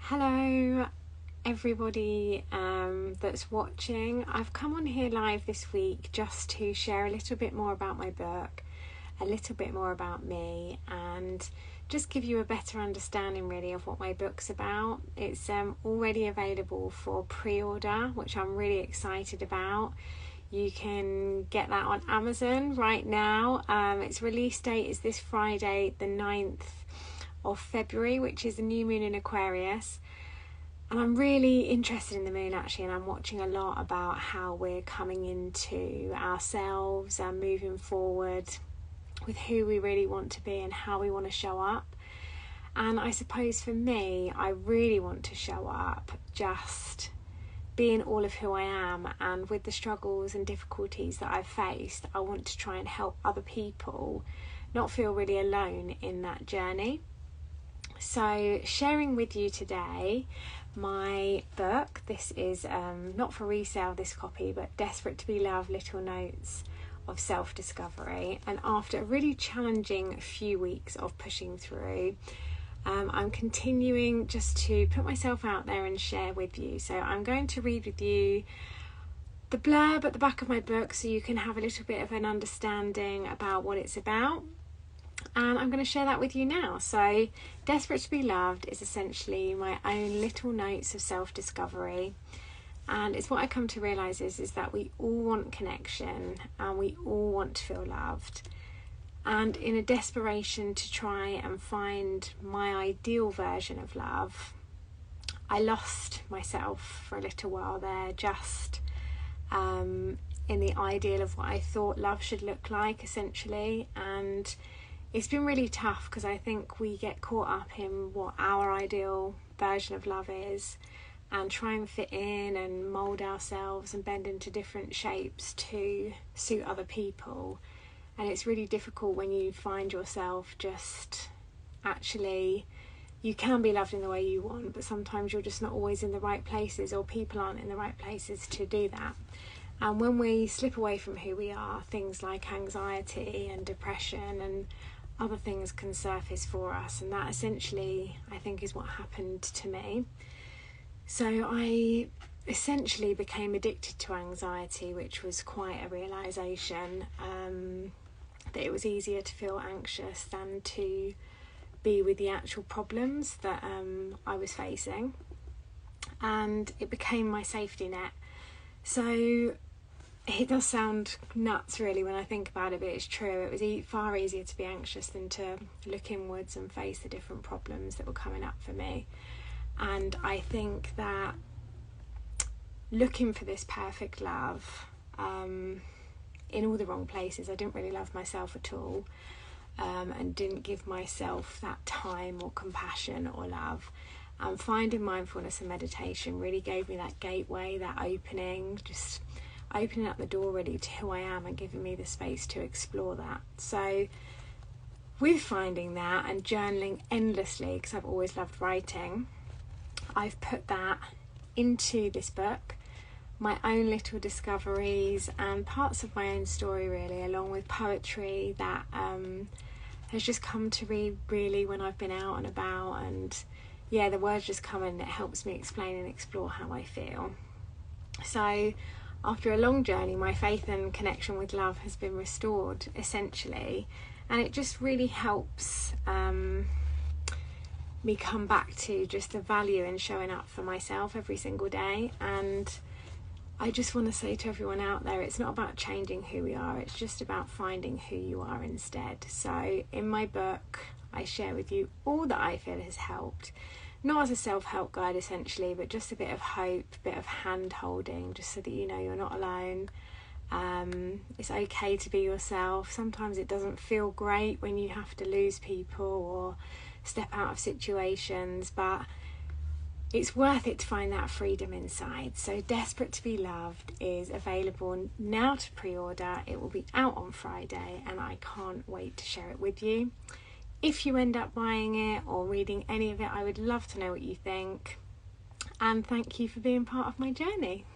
Hello everybody that's watching. I've come on here live this week just to share a little bit more about my book, a little bit more about me, and just give you a better understanding really of what my book's about. It's already available for pre-order, which I'm really excited about. You can get that on Amazon right now. Its release date is this Friday the 9th of February, which is the new moon in Aquarius. And I'm really interested in the moon actually, and I'm watching a lot about how we're coming into ourselves and moving forward with who we really want to be and how we want to show up. And I suppose for me, I really want to show up just being all of who I am, and with the struggles and difficulties that I've faced, I want to try and help other people not feel really alone in that journey. So sharing with you today my book. This is not for resale, this copy, but Desperate to Be Loved, Little Notes of Self-Discovery. And after a really challenging few weeks of pushing through, I'm continuing just to put myself out there and share with you. So I'm going to read with you the blurb at the back of my book so you can have a little bit of an understanding about what it's about. And I'm going to share that with you now. So Desperate to Be Loved is essentially my own little notes of self-discovery. And it's what I come to realise is that we all want connection and we all want to feel loved. And in a desperation to try and find my ideal version of love, I lost myself for a little while there, just in the ideal of what I thought love should look like, essentially. And it's been really tough because I think we get caught up in what our ideal version of love is and try and fit in and mould ourselves and bend into different shapes to suit other people. And it's really difficult when you find yourself just actually, you can be loved in the way you want, but sometimes you're just not always in the right places, or people aren't in the right places to do that. And when we slip away from who we are, things like anxiety and depression and other things can surface for us, and that essentially I think is what happened to me. So I essentially became addicted to anxiety, which was quite a realisation that it was easier to feel anxious than to be with the actual problems that I was facing, and it became my safety net. So it does sound nuts really when I think about it, but it's true. It was far easier to be anxious than to look inwards and face the different problems that were coming up for me. And I think that looking for this perfect love in all the wrong places, I didn't really love myself at all, and didn't give myself that time or compassion or love. And finding mindfulness and meditation really gave me that gateway, that opening, just opening up the door really to who I am and giving me the space to explore that. So with finding that and journaling endlessly, because I've always loved writing, I've put that into this book, my own little discoveries and parts of my own story really, along with poetry that has just come to me really when I've been out and about, and yeah, the words just come and it helps me explain and explore how I feel. So after a long journey, my faith and connection with love has been restored, essentially, and it just really helps me come back to just the value in showing up for myself every single day. And I just want to say to everyone out there, it's not about changing who we are, it's just about finding who you are instead. So in my book, I share with you all that I feel has helped. Not as a self-help guide essentially, but just a bit of hope, a bit of hand-holding, just so that you know you're not alone. It's okay to be yourself. Sometimes it doesn't feel great when you have to lose people or step out of situations, but it's worth it to find that freedom inside. So Desperate to Be Loved is available now to pre-order. It will be out on Friday, and I can't wait to share it with you. If you end up buying it or reading any of it, I would love to know what you think. And thank you for being part of my journey.